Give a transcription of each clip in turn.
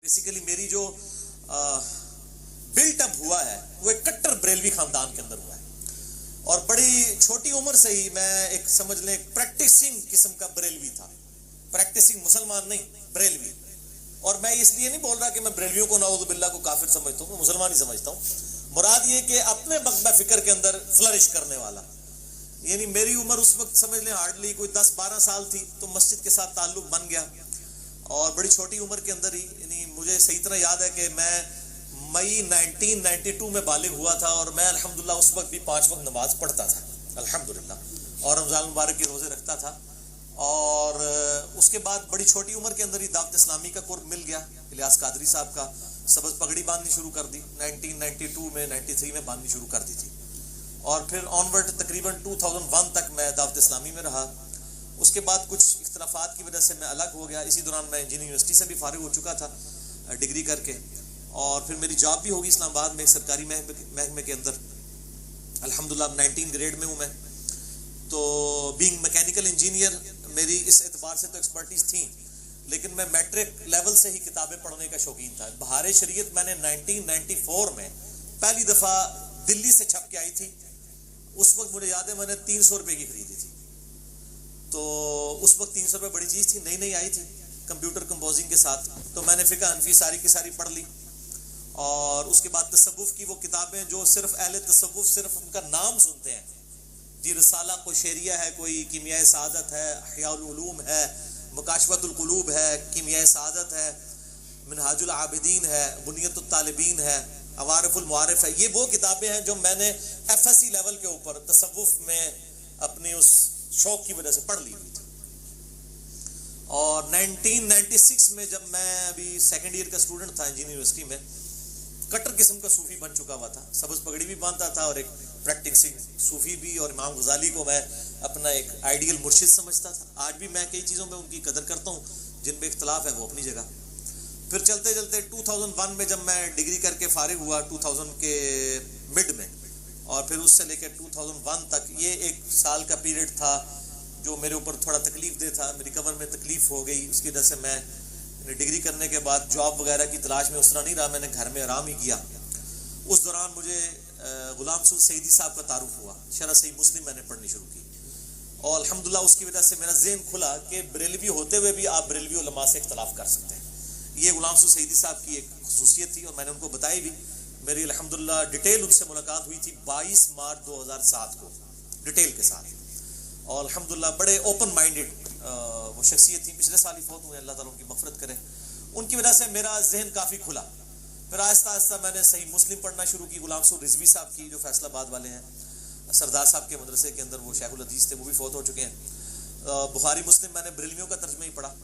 Basically میری جو built up ہوا ہے وہ ایک کٹر بریلوی خاندان کے اندر ہوا ہے، اور بڑی چھوٹی عمر سے ہی میں ایک سمجھ لیں پریکٹسنگ قسم کا بریلوی تھا، پریکٹسنگ مسلمان نہیں، بریلوی. اور میں اس لیے نہیں بول رہا کہ میں بریلویوں کو نعوذ باللہ کو کافر سمجھتا ہوں، میں مسلمان ہی سمجھتا ہوں. مراد یہ کہ اپنے مغبہ فکر کے اندر فلرش کرنے والا. یعنی میری عمر اس وقت سمجھ لیں ہارڈلی کوئی 10-12 سال تھی، تو مسجد کے ساتھ تعلق بن گیا، اور بڑی چھوٹی عمر کے اندر ہی، یعنی مجھے صحیح طرح یاد ہے کہ میں مئی 1992 میں بالغ ہوا تھا، اور میں الحمدللہ اس وقت بھی 5 وقت نماز پڑھتا تھا الحمدللہ، اور رمضان مبارک کے روزے رکھتا تھا. اور اس کے بعد بڑی چھوٹی عمر کے اندر ہی دعوت اسلامی کا قرب مل گیا. الیاس قادری صاحب کا سبز پگڑی باندھنی شروع کر دی 1992 میں، 93 میں باندھنی شروع کر دی تھی، اور پھر آنورڈ تقریباً 2001 تک میں دعوت اسلامی میں رہا. اس کے بعد کچھ اختلافات کی وجہ سے میں الگ ہو گیا. اسی دوران میں انجینئرنگ یونیورسٹی سے بھی فارغ ہو چکا تھا ڈگری کر کے، اور پھر میری جاب بھی ہوگی اسلام آباد میں ایک سرکاری محکمے کے اندر. الحمدللہ اب 19 گریڈ میں ہوں میں. تو بینگ میکینیکل انجینئر میری اس اعتبار سے تو ایکسپرٹیز تھیں، لیکن میں میٹرک لیول سے ہی کتابیں پڑھنے کا شوقین تھا. بہار شریعت میں نے 1994 میں پہلی دفعہ دلی سے چھپ کے آئی تھی. اس وقت مجھے یاد ہے میں نے 300 روپے کی خریدی تھی. تو اس وقت 300 روپے بڑی چیز تھی، نئی نئی آئی تھی کمپیوٹر کمپوزنگ کے ساتھ. تو میں نے فقہ حنفی ساری کی ساری پڑھ لی، اور اس کے بعد تصوف کی وہ کتابیں جو صرف اہل تصوف صرف ان کا نام سنتے ہیں، جی رسالہ قشیریہ ہے، کوئی کیمیائے سعادت ہے، احیاء العلوم ہے، مکاشفۃ القلوب ہے، کیمیائے سعادت ہے، منہاج العابدین ہے، بنیۃ الطالبین ہے، عوارف المعارف ہے. یہ وہ کتابیں ہیں جو میں نے ایف ایس سی لیول کے اوپر تصوف میں اپنی اس شوق کی وجہ سے پڑھ لی ہوئی تھی. اور 1996 میں جب میں ابھی سیکنڈ ایئر کا اسٹوڈنٹ تھا انجینئرنگ یونیورسٹی میں، کٹر قسم کا صوفی بن چکا ہوا تھا، سبز پگڑی بھی باندھتا تھا، اور ایک پریکٹسنگ صوفی بھی، اور امام غزالی کو میں اپنا ایک آئیڈیل مرشد سمجھتا تھا. آج بھی میں کئی چیزوں میں ان کی قدر کرتا ہوں، جن میں اختلاف ہے وہ اپنی جگہ. پھر چلتے چلتے 2001 میں جب میں ڈگری کر کے فارغ ہوا 2000 کے مڈ میں، اور پھر اس سے لے کے 2001 تک یہ ایک سال کا پیریڈ تھا جو میرے اوپر تھوڑا تکلیف دہ تھا. میری کمر میں تکلیف ہو گئی، اس کی وجہ سے میں ڈگری کرنے کے بعد جاب وغیرہ کی تلاش میں اس طرح نہیں رہا، میں نے گھر میں آرام ہی کیا. اس دوران مجھے غلام سعود سعیدی صاحب کا تعارف ہوا، شرح صحیح مسلم میں نے پڑھنی شروع کی، اور الحمدللہ اس کی وجہ سے میرا ذہن کھلا کہ بریلوی ہوتے ہوئے بھی آپ بریلوی علماء سے اختلاف کر سکتے ہیں. یہ غلام سعود سعیدی صاحب کی ایک خصوصیت تھی، اور میں نے ان کو بتائی بھی. میری الحمدللہ ڈیٹیل ان سے ملاقات ہوئی تھی 22 مارچ 2007 کو ڈیٹیل کے ساتھ، اور الحمدللہ بڑے اوپن مائنڈڈ وہ شخصیت تھی. پچھلے سال ہی فوت ہوئے، اللہ تعالیٰ ان کی مغفرت کرے. ان کی وجہ سے میرا ذہن کافی کھلا. پھر آہستہ آہستہ میں نے صحیح مسلم پڑھنا شروع کی، غلام سعود رضوی صاحب کی جو فیصل آباد والے ہیں، سردار صاحب کے مدرسے کے اندر وہ شیخ الحدیث تھے، وہ بھی فوت ہو چکے ہیں. بخاری مسلم میں نے بریلویوں کا ترجمہ ہی پڑھا،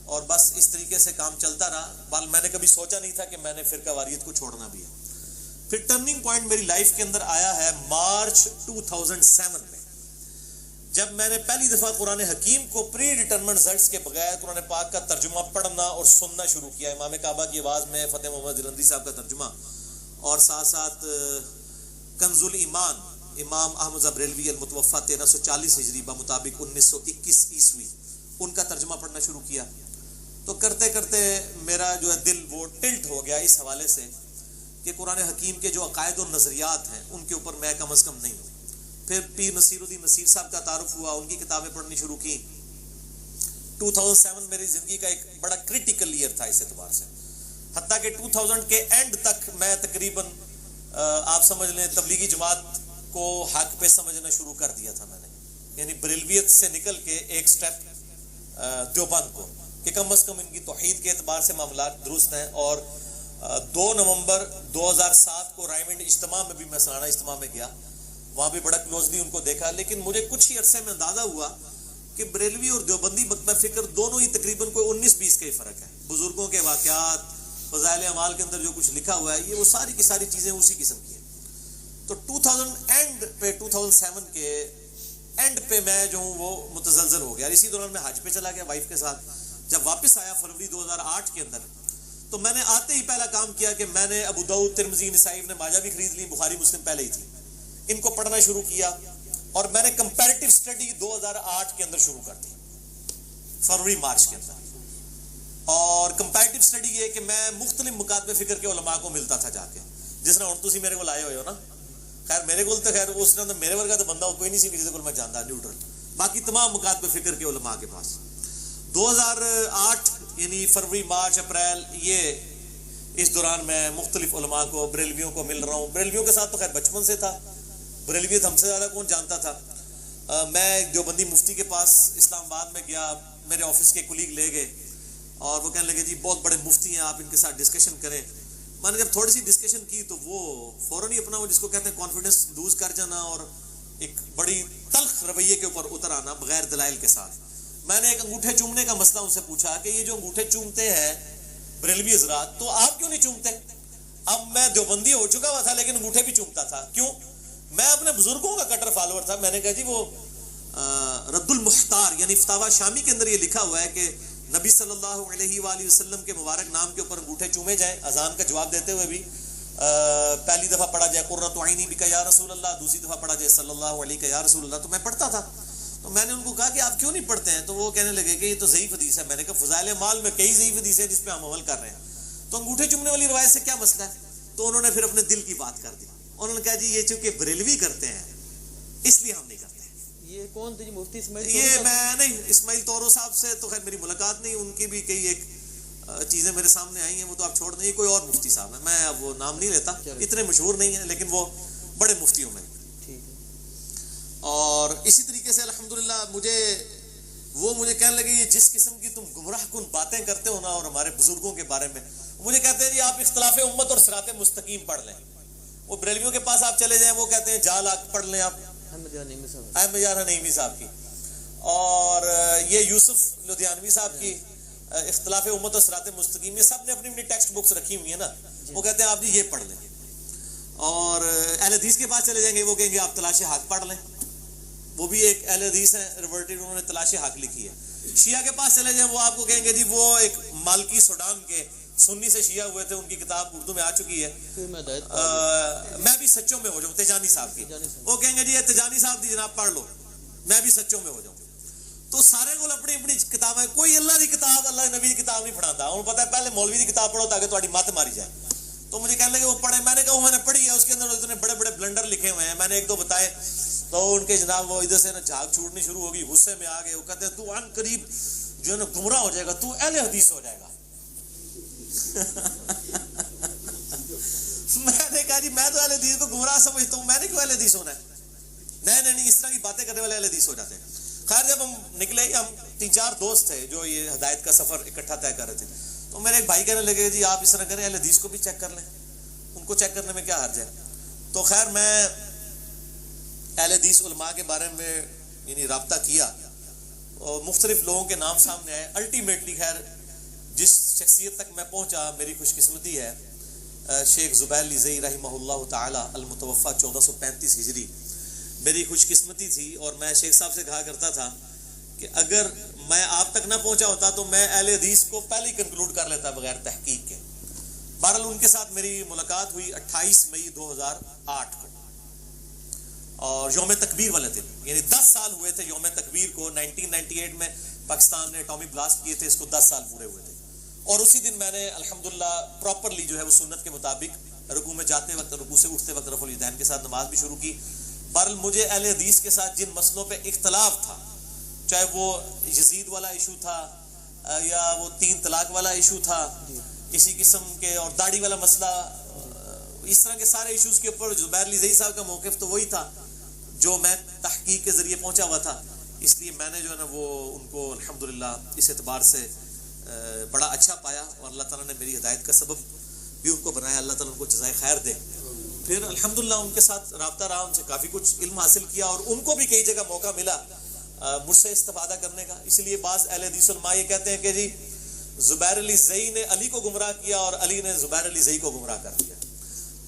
اور بس اس طریقے سے کام چلتا رہا. بال میں نے کبھی سوچا نہیں تھا کہ میں نے فرقہ واریت کو چھوڑنا بھی ہے. پھر ٹرننگ پوائنٹ میری لائف کے اندر آیا ہے مارچ 2007 میں، جب میں نے پہلی دفعہ قرآن حکیم کو پری ڈٹرمنٹ رزلٹس کے بغیر قرآن پاک کا ترجمہ پڑھنا اور سننا شروع کیا. امام کعبہ کی آواز میں فتح محمد زرندی صاحب کا ترجمہ، اور ساتھ ساتھ کنز الایمان امام احمد بریلوی المتوفی 1340 ہجری بمطابق 1921 عیسوی، ان کا ترجمہ پڑھنا شروع کیا. تو کرتے کرتے میرا جو ہے دل وہ ٹلٹ ہو گیا اس حوالے سے کہ قرآن حکیم کے جو عقائد و نظریات ہیں ان کے اوپر میں کم از کم نہیں ہوں. پھر پیر نصیر الدین نصیر صاحب کا تعارف ہوا، ان کی کتابیں پڑھنی شروع کی. 2007 میری زندگی کا ایک بڑا کریٹیکل ایئر تھا اس اعتبار سے، حتیٰ کہ 2000 کے اینڈ تک میں تقریباً آپ سمجھ لیں تبلیغی جماعت کو حق پہ سمجھنا شروع کر دیا تھا میں نے. یعنی بریلویت سے نکل کے ایک سٹیپ دیوبند کو، کہ کم از کم ان کی توحید کے اعتبار سے معاملات درست ہیں. اور 2 نومبر 2007 کو رائمنڈ اجتماع میں بھی میں سالانہ اجتماع میں گیا، وہاں بھی بڑا کلوزلی ان کو دیکھا. لیکن مجھے کچھ ہی عرصے میں اندازہ ہوا کہ بریلوی اور دیوبندی مکتبہ فکر دونوں ہی تقریباً کوئی 19-20 کا ہی فرق ہے. بزرگوں کے واقعات، فضائل اعمال کے اندر جو کچھ لکھا ہوا ہے یہ وہ ساری کی ساری چیزیں اسی قسم کی ہیں. تو 2007 کے اینڈ پہ میں جو ہوں وہ متزلزل ہو گیا. اسی دوران میں حج پہ چلا گیا وائف کے ساتھ. جب واپس آیا فروری 2008 کے اندر، تو میں نے آتے ہی پہلا کام کیا کہ میں نے ابو داؤد، ترمذی، نسائی، ابن ماجہ بھی خرید لی، بخاری مسلم پہلے ہی تھی، ان کو پڑھنا شروع کیا. اور میں نے کمپیریٹیو اسٹڈی 2008 کے اندر شروع کر دی، فروری مارچ کے اندر. اور کمپیریٹیو اسٹڈی یہ کہ میں مختلف مکاتب فکر کے علماء کو ملتا تھا جا کے، جس طرح ہوں تسی میرے کو آئے ہوئے ہو نا، خیر میرے کو تو خیر اس نے میرے ورگا تو بندہ کوئی نہیں سی جس کو میں جانتا نیوٹرل، باقی تمام مکاتب فکر کے علماء کے پاس 2008 یعنی فروری مارچ اپریل یہ اس دوران میں مختلف علماء کو بریلویوں کو مل رہا ہوں. بریلویوں کے ساتھ تو خیر بچپن سے تھا، بریلویت ہم سے زیادہ کون جانتا تھا. میں دیوبندی مفتی کے پاس اسلام آباد میں گیا، میرے آفس کے کولیگ لے گئے اور وہ کہنے لگے جی بہت بڑے مفتی ہیں، آپ ان کے ساتھ ڈسکشن کریں. میں نے جب تھوڑی سی ڈسکشن کی تو وہ فوراً ہی اپنا وہ جس کو کہتے ہیں کانفیڈنس لوز کر جانا اور ایک بڑی تلخ رویے کے اوپر اتر آنا بغیر دلائل کے ساتھ. میں نے ایک انگوٹھے چومنے کا مسئلہ ان سے پوچھا کہ یہ جو انگوٹھے چومتے ہیں بریلوی حضرات، تو آپ کیوں نہیں چومتے؟ اب میں دیوبندی ہو چکا ہوا تھا لیکن انگوٹھے بھی چومتا تھا. کیوں؟ میں اپنے بزرگوں کا کٹر فالوور تھا. میں نے کہا جی وہ رد المختار یعنی فتاوی شامی کے اندر یہ لکھا ہوا ہے کہ نبی صلی اللہ علیہ وآلہ وسلم کے مبارک نام کے اوپر انگوٹھے چومے جائیں. اذان کا جواب دیتے ہوئے بھی پہلی دفعہ پڑھا جائے قرۃ عینی بک یا رسول اللہ، دوسری دفعہ پڑھا جائے صلی اللہ علیہ یا رسول اللہ. تو میں پڑھتا تھا. تو میں نے ان کو کہا کہ آپ کیوں نہیں پڑھتے ہیں؟ تو وہ کہنے لگے کہ یہ تو ضعیف حدیث ہے. میں نے کہا فضائل اعمال میں کئی ضعیف حدیث ہیں جس پہ ہم عمل کر رہے ہیں، تو انگوٹھے چومنے والی روایت سے کیا مسئلہ ہے؟ تو انہوں نے پھر اپنے دل کی بات کر دی. انہوں نے کہا جی یہ چونکہ بریلوی کرتے ہیں اس لیے ہم نہیں کرتے. یہ کون تھے جی؟ مفتی اسماعیل؟ یہ میں نہیں، اسماعیل طورو صاحب سے تو خیر میری ملاقات نہیں، ان کی بھی کئی ایک چیزیں میرے سامنے آئی ہیں، وہ تو آپ چھوڑ دیں. کوئی اور مفتی صاحب ہیں، میں اب وہ نام نہیں لیتا، اتنے مشہور نہیں ہیں لیکن وہ بڑے مفتیوں میں. اور اسی طریقے سے الحمدللہ مجھے کہنے لگے یہ جس قسم کی تم گمراہ کن باتیں کرتے ہو نا اور ہمارے بزرگوں کے بارے میں، مجھے کہتے ہیں جی آپ اختلاف امت اور صراط مستقیم پڑھ لیں. وہ بریلویوں کے پاس آپ چلے جائیں، وہ کہتے ہیں جال پڑھ لیں آپ احمد یار نعیمی صاحب کی، اور یہ یوسف لدھیانوی صاحب کی اختلاف امت اور صراط مستقیم، یہ سب نے اپنی اپنی ٹیکسٹ بکس رکھی ہوئی ہیں نا. وہ کہتے ہیں آپ جی یہ پڑھ لیں. اور اہل حدیث کے پاس چلے جائیں گے، وہ کہیں گے آپ تلاش حق پڑھ لیں. وہ بھی ایک اہل حدیث ہیں ریورٹڈ، انہوں نے تلاش حق لکھی ہے. شیعہ کے پاس چلے جائیں، وہ آپ کو کہیں گے جی وہ ایک مالکی سوڈان کے سنی سے شیعہ ہوئے تھے، ان کی کتاب اردو میں آ چکی ہے میں بھی سچوں میں ہو جاؤں، تجانی صاحب کی. وہ کہیں گے جی یہ تجانی صاحب دی جناب پڑھ لو، میں بھی سچوں میں ہو جاؤں. تو سارے کو اپنی اپنی کتابیں، کوئی اللہ کی کتاب اللہ نبی کی کتاب نہیں پڑھاتا. انہوں پتا ہے پہلے مولوی کی کتاب پڑھو تاکہ تمہاری مت ماری جائے. تو مجھے کہنے لگے وہ پڑھے. میں نے کہا میں نے پڑھی ہے، اس کے اندر اتنے بڑے بڑے بلنڈر لکھے ہوئے ہیں. میں نے ایک دو بتائے تو ان کے جناب وہ ادھر سے نا جھاگ چھوٹنی شروع ہوگی، غصے میں آ گئے. وہ کہتے ہیں تو ان قریب جو ہے نا گمراہ ہو جائے گا، تو اہل حدیث ہو جائے گا. میں نے کہا جی میں تو اہل حدیث کو گمراہ سمجھتا ہوں، میں نے کیوں اہل حدیث ہونا ہے؟ نہیں اس طرح کی باتیں کرنے والے اہل حدیث ہو جاتے ہیں. خیر جب ہم نکلے، ہم 3-4 دوست تھے جو یہ ہدایت کا سفر اکٹھا طے کر رہے تھے. تو میرے ایک بھائی کہنے لگے جی آپ اس طرح کریں، اہل حدیث کو بھی چیک کر لیں، ان کو چیک کرنے میں کیا حرج ہے. تو خیر میں اہل حدیث علماء کے بارے میں یعنی رابطہ کیا اور مختلف لوگوں کے نام سامنے آئے. الٹیمیٹلی خیر جس شخصیت تک میں پہنچا میری خوش قسمتی ہے، شیخ زبیر علی زئی رحمہ اللہ تعالی المتوفی 1435 ہجری میری خوش قسمتی تھی. اور میں شیخ صاحب سے کہا کرتا تھا کہ اگر میں آپ تک نہ پہنچا ہوتا تو میں اہل حدیث کو پہلے ہی کنکلوڈ کر لیتا بغیر تحقیق کے. بہرحال ان کے ساتھ میری ملاقات ہوئی 28 مئی 2008 کو، اور یوم تکبیر والے دن، یعنی 10 سال ہوئے تھے یوم تکبیر کو. 1998 میں پاکستان نے اٹامی بلاسٹ کیے تھے، اس کو 10 سال پورے ہوئے تھے. اور اسی دن میں نے الحمدللہ پراپرلی جو ہے وہ سنت کے مطابق رکوع میں جاتے وقت، رکوع سے اٹھتے وقت رفع الیدین کے ساتھ نماز بھی شروع کی. بہرحال مجھے اہل حدیث کے ساتھ جن مسئلوں پہ اختلاف تھا، چاہے وہ یزید والا ایشو تھا یا وہ 3 طلاق والا ایشو تھا، کسی قسم کے اور داڑھی والا مسئلہ، اس طرح کے سارے ایشوز کے اوپر زبیر علی زئی صاحب کا موقف تو وہی تھا جو میں تحقیق کے ذریعے پہنچا ہوا تھا. اس لیے میں نے جو ہے نا وہ ان کو الحمدللہ اس اعتبار سے بڑا اچھا پایا، اور اللہ تعالیٰ نے میری ہدایت کا سبب بھی ان کو بنایا. اللہ تعالیٰ ان کو جزائے خیر دے. پھر الحمدللہ ان کے ساتھ رابطہ رہا، ان سے کافی کچھ علم حاصل کیا، اور ان کو بھی کئی جگہ موقع ملا مجھ سے استفادہ کرنے کا. اس لیے بعض اہل حدیث علماء یہ کہتے ہیں کہ جی زبیر علی زئی نے علی کو گمراہ کیا اور علی نے زبیر علی زئی کو گمراہ کر دیا.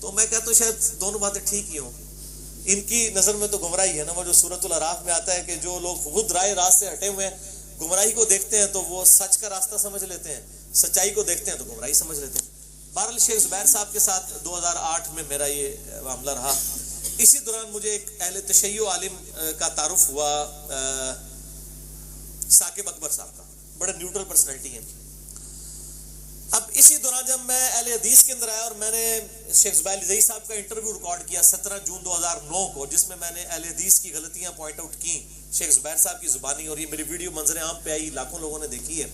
تو میں کہتا ہوں شاید دونوں باتیں ٹھیک ہی ہوں. ان کی نظر میں تو گمراہی ہے نا، وہ جو سورۃ الاعراف میں آتا ہے کہ جو لوگ خود رائے راست سے ہٹے ہوئے ہیں، گمراہی کو دیکھتے ہیں تو وہ سچ کا راستہ سمجھ لیتے ہیں، سچائی کو دیکھتے ہیں تو گمراہی سمجھ لیتے ہیں. بہرحال شیخ زبیر صاحب کے ساتھ 2008 میں میرا یہ معاملہ رہا. اسی دوران مجھے ایک اہل تشیع عالم کا تعارف ہوا، ثاقب اکبر صاحب کا. بڑے نیوٹرل پرسنالٹی ہیں. اب اسی دوران جب میں اہل حدیث کے اندر آیا اور میں نے شیخ زبیر زئی صاحب کا انٹرویو ریکارڈ کیا 17 جون 2009 کو، جس میں میں نے اہل حدیث کی غلطیاں پوائنٹ آؤٹ کی شیخ زبیر صاحب کی زبانی، اور یہ میری ویڈیو منظر عام پہ آئی، لاکھوں لوگوں نے دیکھی ہے.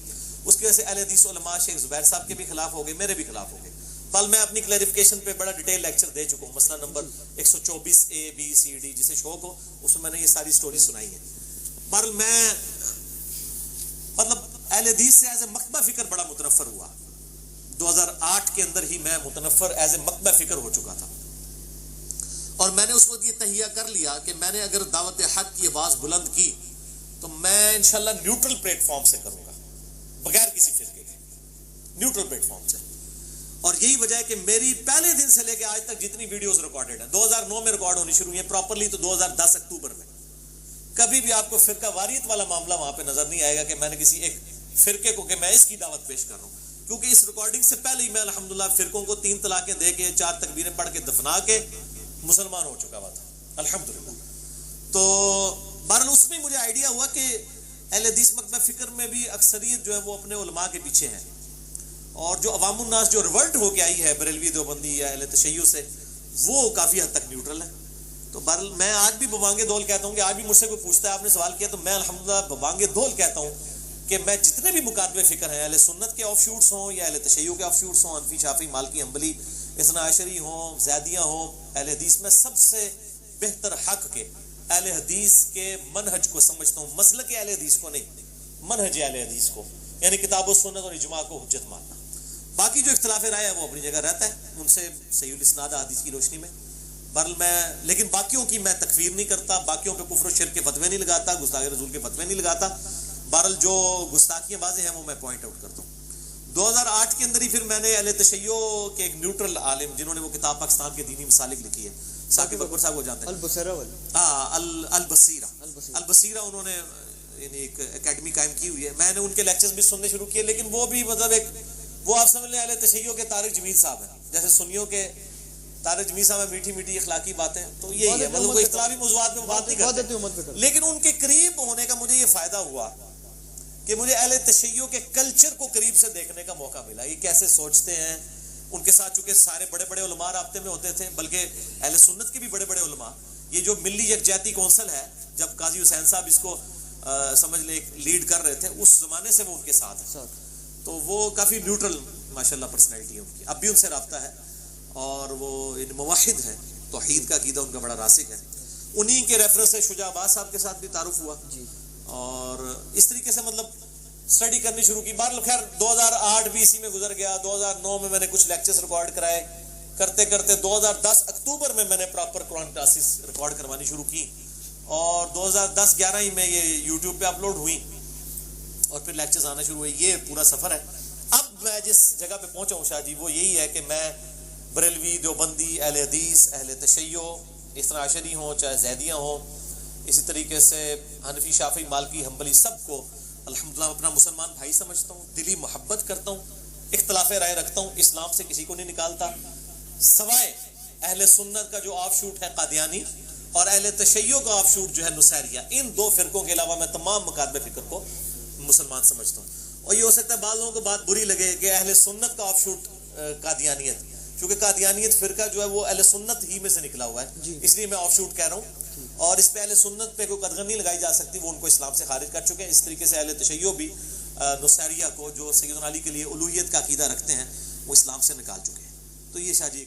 اس کی وجہ سے اہل حدیث علماء شیخ زبیر صاحب کے بھی خلاف ہو گئے، میرے بھی خلاف ہو گئے. کل میں اپنی کلیریفیکیشن پہ بڑا ڈیٹیل لیکچر دے چکا ہوں، مسئلہ number 124 A B C D، جسے شوق ہو اس میں نے یہ ساری سٹوری سنائی ہے. پر میں مطلب اہل حدیث سے ایز اے مکتبہ فکر بڑا متنفر ہوا. 2008 کے اندر ہی میں متنفر ایز اے مکتبہ فکر ہو چکا تھا، اور میں نے اس وقت یہ تہیہ کر لیا کہ میں نے اگر دعوت حق کی آواز بلند کی تو میں انشاءاللہ نیوٹرل پلیٹ فارم سے کروں گا، بغیر کسی فرقے کے، نیوٹرل پلیٹ فارم سے. اور یہی وجہ ہے کہ میری پہلے دن سے لے کے آج تک جتنی ویڈیوز ریکارڈڈ ہیں 2009 میں ریکارڈ ہونی شروع ہوئی ہیں پراپرلی تو 2010 اکتوبر میں. کبھی بھی آپ کو فرقہ واریت والا معاملہ وہاں پہ نظر نہیں آئے گا کہ میں نے کسی ایک فرقے کو کہ میں اس کی دعوت پیش کر رہا ہوں، کیونکہ اس ریکارڈنگ سے پہلے ہی میں الحمدللہ فرقوں کو 3 طلاقیں دے کے 4 تکبیریں پڑھ کے دفنا کے مسلمان ہو چکا ہوا تھا الحمدللہ. تو بہرحال اس میں مجھے آئیڈیا ہوا کہ اہل حدیث مکتبہ فکر میں بھی اکثریت جو ہے وہ اپنے علماء کے پیچھے ہیں، اور جو عوام الناس جو ریولٹ ہو کے آئی ہے بریلوی دیوبندی یا اہل تشیع سے، وہ کافی حد تک نیوٹرل ہے. تو بہرحال میں آج بھی بوانگے دول کہتا ہوں کہ آج بھی مجھ سے کوئی پوچھتا ہے آپ نے سوال کیا تو میں الحمدللہ بوانگے دول کہتا ہوں کہ میں جتنے بھی مکاتبے فکر ہیں اہل سنت کے آف شوٹس ہوں یا اہل تشیع کے آف شوٹس ہوں، حنفی شافعی مالکی حنبلی اثنا عشری ہوں زیدیہ ہوں، اہل حدیث میں سب سے بہتر حق کے اہل حدیث کے منہج کو سمجھتا ہوں، مسلک اہل حدیث کو نہیں، منہج اہل حدیث کو، یعنی کتاب و سنت اور اجماع کو حجت ماننا. باقی جو اختلاف رائے ہے وہ اپنی جگہ رہتا ہے، ان سے صحیح الاسناد حدیث کی روشنی میں. بہرحال میں لیکن باقیوں کی میں تکفیر نہیں کرتا، باقیوں پہ کفر و شرک کے فتوے نہیں لگاتا، گستاخی رسول کے فتوے نہیں لگاتا. بہرحال جو گستاخیاں واضح ہیں وہ میں پوائنٹ آؤٹ کرتا ہوں. 2008 کے اندر ہی پھر میں نے اہل تشیع کے ایک نیوٹرل عالم جنہوں نے وہ کتاب پاکستان کے دینی مسالک لکھی ہے، ثاقب اکبر صاحب کو جانتے ہیں، البصیرہ انہوں نے یعنی ایک اکیڈمی قائم کی ہوئی ہے. میں نے ان کے لیکچرز بھی سننے شروع کیے، لیکن وہ بھی مطلب ایک وہ آپ سمجھ لیں اہل تشیع کے طارق جمیل صاحب ہیں، جیسے سنیوں کے طارق جمیل صاحب ہیں، میٹھی میٹھی اخلاقی باتیں، تو یہی ہے مطلب کوئی اختلافی موضوعات میں بات نہیں کرتے. لیکن ان کے قریب ہونے کا مجھے یہ فائدہ ہوا کہ مجھے اہل تشیع کے کلچر کو قریب سے دیکھنے کا موقع ملا، یہ کیسے سوچتے ہیں. ان کے ساتھ چونکہ سارے بڑے بڑے علماء رابطے میں ہوتے تھے، بلکہ اہل سنت کے بھی بڑے بڑے علماء، یہ جو ملی یکجہتی کونسل ہے جب قاضی حسین صاحب اس کو سمجھ لیں لیڈ کر رہے تھے، اس زمانے سے وہ ان کے ساتھ ہیں، تو وہ کافی نیوٹرل ماشاءاللہ پرسنالٹی ہے ان کی، اب بھی ان سے رابطہ ہے، اور وہ موحد ہیں، توحید کا عقیدہ ان کا بڑا راسخ ہے. انہی کے ریفرنس سے شجاع عباس صاحب کے ساتھ بھی تعارف ہوا جی، اور اس طریقے سے مطلب اسٹڈی کرنی شروع کی. بہرحال خیر 2008 بھی اسی میں گزر گیا. 2009 میں نے کچھ لیکچرز ریکارڈ کرائے، کرتے کرتے 2010 اکتوبر میں نے پراپر قرآن کلاسز ریکارڈ کروانی شروع کی، اور 2010-11 ہی میں یہ یوٹیوب پہ اپلوڈ ہوئی، اور پھر لیکچرز آنا شروع ہوئے. یہ پورا سفر ہے. اب میں جس جگہ پہ پہنچا ہوں شاہ جی وہ یہی ہے کہ میں بریلوی دیوبندی اہل حدیث اہل تشیع اثنا عشری ہوں چاہے زیدیہ ہوں، اسی طریقے سے حنفی شافعی مالکی حنبلی، سب کو الحمدللہ اپنا مسلمان بھائی سمجھتا ہوں، دلی محبت کرتا ہوں، اختلاف رائے رکھتا ہوں، اسلام سے کسی کو نہیں نکالتا، سوائے اہل سنت کا جو آف شوٹ ہے قادیانی اور اہل تشیع کا آف شوٹ جو ہے نصیریہ. ان 2 فرقوں کے علاوہ میں تمام مکاتبے فکر کو مسلمان سمجھتا ہوں. اور یہ ہو سکتا ہے بعض لوگوں کو بات بری لگے کہ اہل سنت کا آف شوٹ قادیانیت، کیونکہ قادیانیت فرقہ جو ہے وہ اہل سنت ہی میں سے نکلا ہوا ہے جی، اس لیے میں آف شوٹ کہہ رہا ہوں. اور اس پہ اہل سنت پہ کوئی قدغن نہیں لگائی جا سکتی، وہ ان کو اسلام سے خارج کر چکے ہیں. اس طریقے سے اہل تشیع بھی نصیریہ کو جو سیدنا علی کے لیے الوہیت کا عقیدہ رکھتے ہیں وہ اسلام سے نکال چکے ہیں. تو یہ شاہ جی